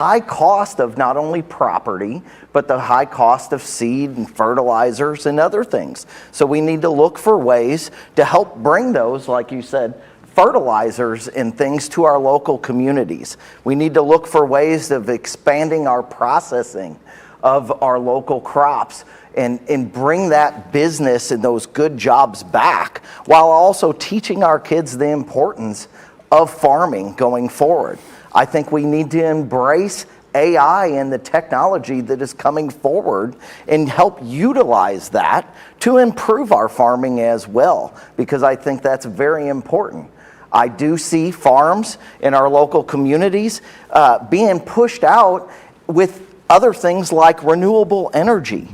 high cost of not only property, but the high cost of seed and fertilizers and other things. So we need to look for ways to help bring those, like you said, fertilizers and things to our local communities. We need to look for ways of expanding our processing of our local crops and bring that business and those good jobs back, while also teaching our kids the importance of farming going forward. I think we need to embrace AI and the technology that is coming forward and help utilize that to improve our farming as well, because I think that's very important. I do see farms in our local communities being pushed out with other things like renewable energy.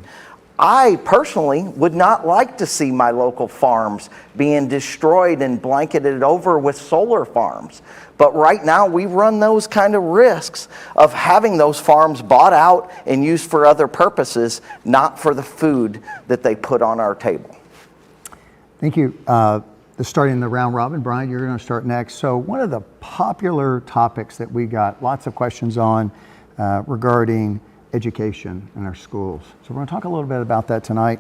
I personally would not like to see my local farms being destroyed and blanketed over with solar farms. But right now we run those kind of risks of having those farms bought out and used for other purposes, not for the food that they put on our table. Thank you. Starting the round robin, Brian, you're going to start next. So one of the popular topics that we got lots of questions on regarding education in our schools. So we're going to talk a little bit about that tonight.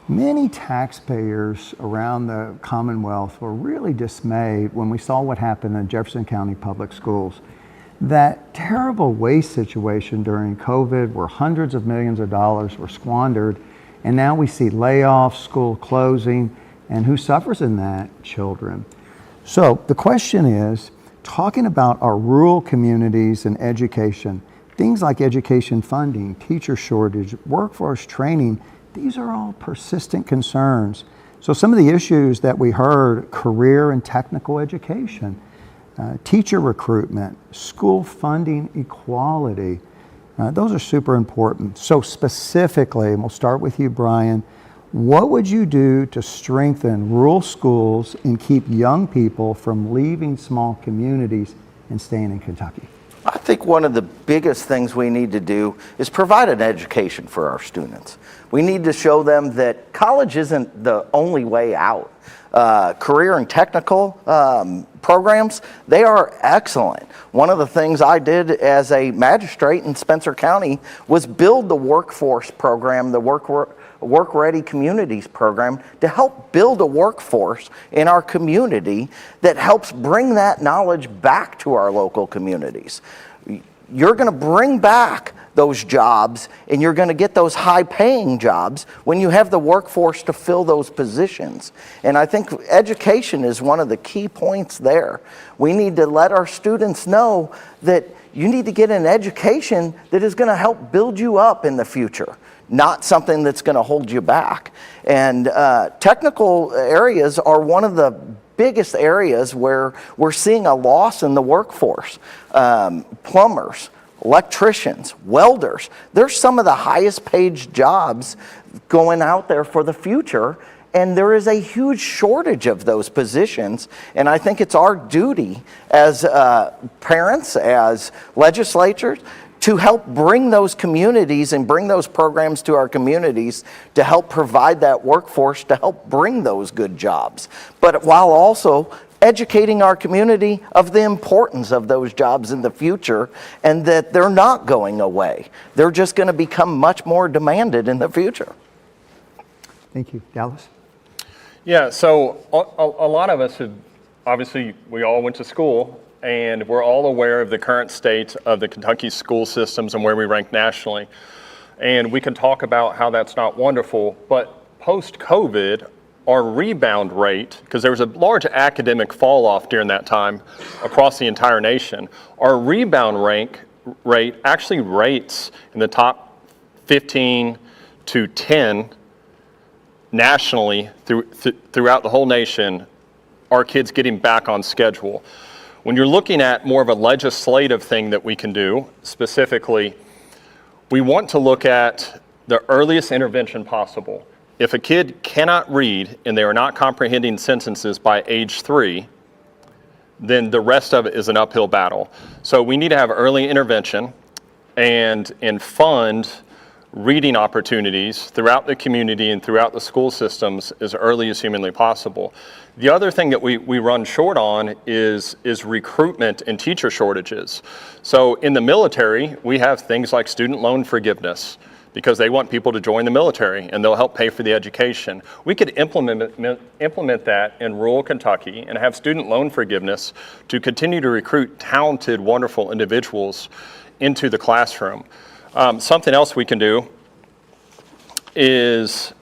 Many taxpayers around the Commonwealth were really dismayed when we saw what happened in Jefferson County Public Schools. That terrible waste situation during COVID, where hundreds of millions of dollars were squandered, and now we see layoffs, school closing, and who suffers in that? Children. So the question is, talking about our rural communities and education, things like education funding, teacher shortage, workforce training, these are all persistent concerns. So some of the issues that we heard: career and technical education, teacher recruitment, school funding equality, those are super important. So specifically, and we'll start with you, Brian, what would you do to strengthen rural schools and keep young people from leaving small communities and staying in Kentucky? I think one of the biggest things we need to do is provide an education for our students. We need to show them that college isn't the only way out. Career and technical programs, they are excellent. One of the things I did as a magistrate in Spencer County was build the workforce program, the Work Ready Communities program, to help build a workforce in our community that helps bring that knowledge back to our local communities. You're going to bring back those jobs, and you're going to get those high-paying jobs when you have the workforce to fill those positions. And I think education is one of the key points there. We need to let our students know that you need to get an education that is going to help build you up in the future, not something that's going to hold you back. And technical areas are one of the biggest areas where we're seeing a loss in the workforce. Plumbers, electricians, welders, they're some of the highest paid jobs going out there for the future. And there is a huge shortage of those positions. And I think it's our duty as parents, as legislators, to help bring those communities and bring those programs to our communities to help provide that workforce to help bring those good jobs. But while also educating our community of the importance of those jobs in the future, and that they're not going away. They're just going to become much more demanded in the future. Thank you. Dallas? Yeah, so a lot of us obviously, we all went to school, and we're all aware of the current state of the Kentucky school systems and where we rank nationally. And we can talk about how that's not wonderful, but post-COVID, our rebound rate, because there was a large academic fall off during that time across the entire nation, our rebound rate actually rates in the top 15 to 10 nationally throughout the whole nation, our kids getting back on schedule. When you're looking at more of a legislative thing that we can do, specifically, we want to look at the earliest intervention possible. If a kid cannot read and they are not comprehending sentences by age 3, then the rest of it is an uphill battle. So we need to have early intervention and fund reading opportunities throughout the community and throughout the school systems as early as humanly possible. The other thing that we run short on is recruitment and teacher shortages. So in the military, we have things like student loan forgiveness, because they want people to join the military and they'll help pay for the education. We could implement that in rural Kentucky and have student loan forgiveness to continue to recruit talented, wonderful individuals into the classroom. Something else we can do is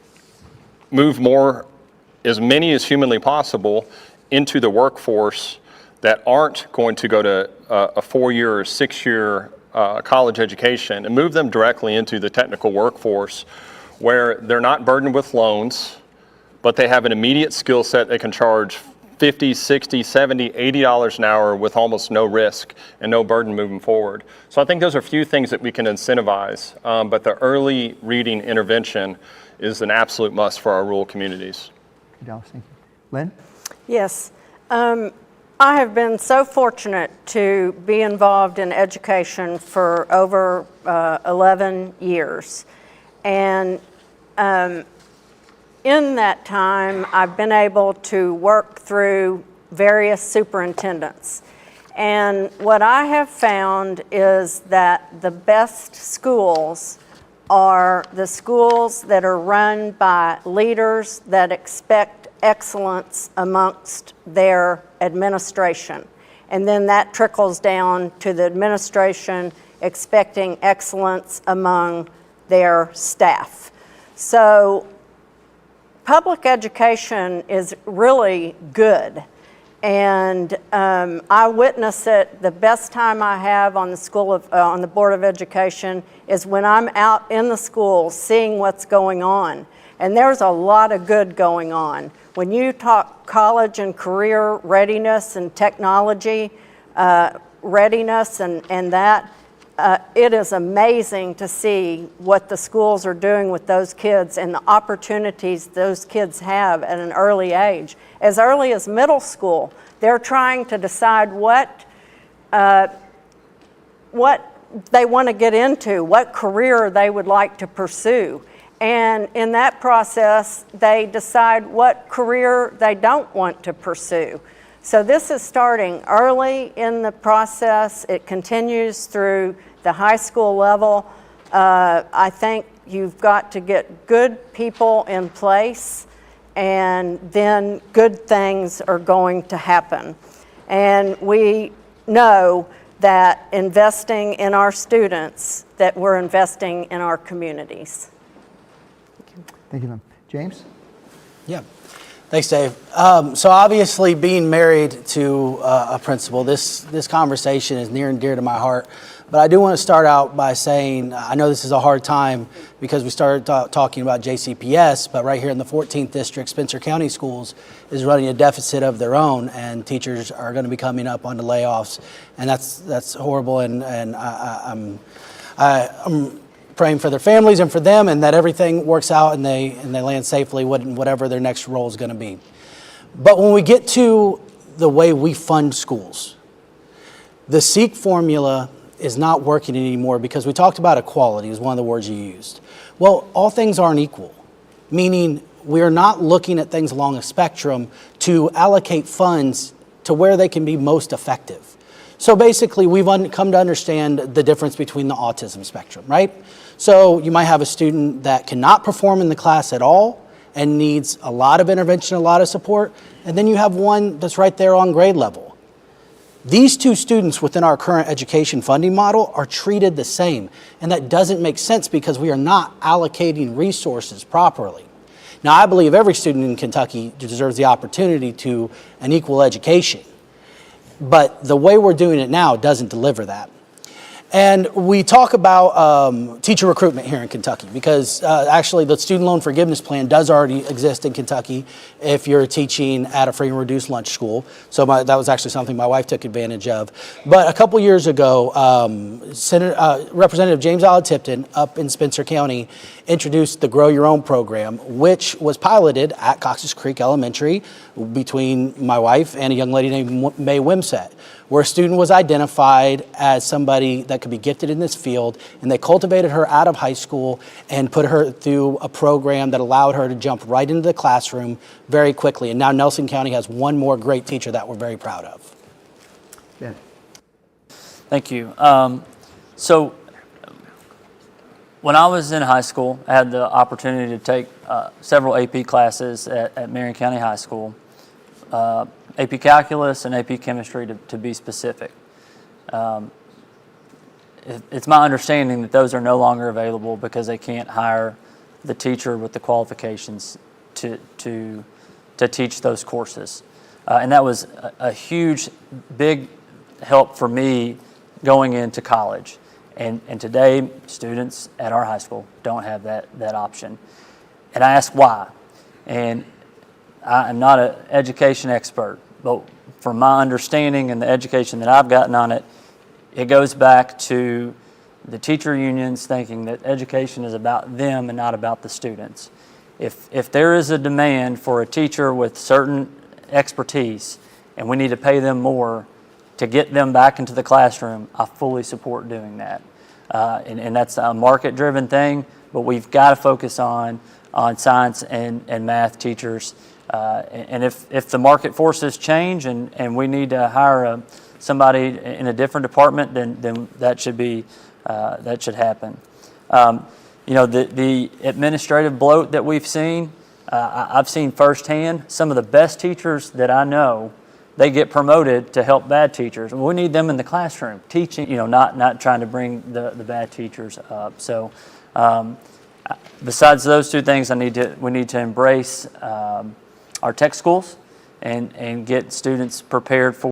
move more, as many as humanly possible, into the workforce that aren't going to go to a 4-year or 6-year college education, and move them directly into the technical workforce where they're not burdened with loans, but they have an immediate skill set they can charge $50, $60, $70, $80 an hour with almost no risk and no burden moving forward. So I think those are a few things that we can incentivize, but the early reading intervention is an absolute must for our rural communities. Dallas, thank you. Lynn? Yes. I have been so fortunate to be involved in education for over 11 years. And in that time, I've been able to work through various superintendents. And what I have found is that the best schools are the schools that are run by leaders that expect excellence amongst their administration. And then that trickles down to the administration expecting excellence among their staff. So public education is really good. And I witness it. The best time I have on the Board of Education is when I'm out in the schools seeing what's going on. And there's a lot of good going on. When you talk college and career readiness and technology readiness and that, it is amazing to see what the schools are doing with those kids and the opportunities those kids have at an early age. As early as middle school, they're trying to decide what they want to get into, what career they would like to pursue. And in that process, they decide what career they don't want to pursue. So this is starting early in the process. It continues through the high school level. I think you've got to get good people in place, and then good things are going to happen. And we know that investing in our students, that we're investing in our communities. Thank you, Lynn. James? Yeah. Thanks, Dave. So obviously being married to a principal, this conversation is near and dear to my heart. But I do want to start out by saying, I know this is a hard time because we started talking about JCPS, but right here in the 14th District, Spencer County Schools is running a deficit of their own, and teachers are going to be coming up on the layoffs, and that's horrible, and I'm praying for their families and for them, and that everything works out and they land safely, whatever their next role is going to be. But when we get to the way we fund schools, the SEEK formula is not working anymore because we talked about equality is one of the words you used. Well, all things aren't equal, meaning we're not looking at things along a spectrum to allocate funds to where they can be most effective. So basically, we've come to understand the difference between the autism spectrum, right? So you might have a student that cannot perform in the class at all and needs a lot of intervention, a lot of support, and then you have one that's right there on grade level. These two students within our current education funding model are treated the same, and that doesn't make sense because we are not allocating resources properly. Now, I believe every student in Kentucky deserves the opportunity to an equal education, but the way we're doing it now doesn't deliver that. And we talk about teacher recruitment here in Kentucky because actually the student loan forgiveness plan does already exist in Kentucky if you're teaching at a free and reduced lunch school. So that was actually something my wife took advantage of. But a couple years ago, Representative James Allen Tipton up in Spencer County introduced the Grow Your Own program, which was piloted at Cox's Creek Elementary between my wife and a young lady named Mae Wimsett. where a student was identified as somebody that could be gifted in this field, and they cultivated her out of high school and put her through a program that allowed her to jump right into the classroom very quickly. And now Nelson County has one more great teacher that we're very proud of. Ben. Thank you. So when I was in high school, I had the opportunity to take several AP classes at Marion County High School, AP Calculus and AP Chemistry to be specific. It's my understanding that those are no longer available because they can't hire the teacher with the qualifications to teach those courses. And that was a huge, big help for me going into college. And today, students at our high school don't have that option. And I ask why. And I'm not an education expert, but from my understanding and the education that I've gotten on it, it goes back to the teacher unions thinking that education is about them and not about the students. If there is a demand for a teacher with certain expertise and we need to pay them more to get them back into the classroom, I fully support doing that. And that's a market-driven thing, but we've got to focus on science and math teachers. And if the market forces change and we need to hire somebody in a different department, then that should be that should happen. You know, the administrative bloat that we've seen, I've seen firsthand. Some of the best teachers that I know, they get promoted to help bad teachers. We need them in the classroom teaching, you know, not trying to bring the bad teachers up. So besides those two things, we need to embrace our tech schools and get students prepared for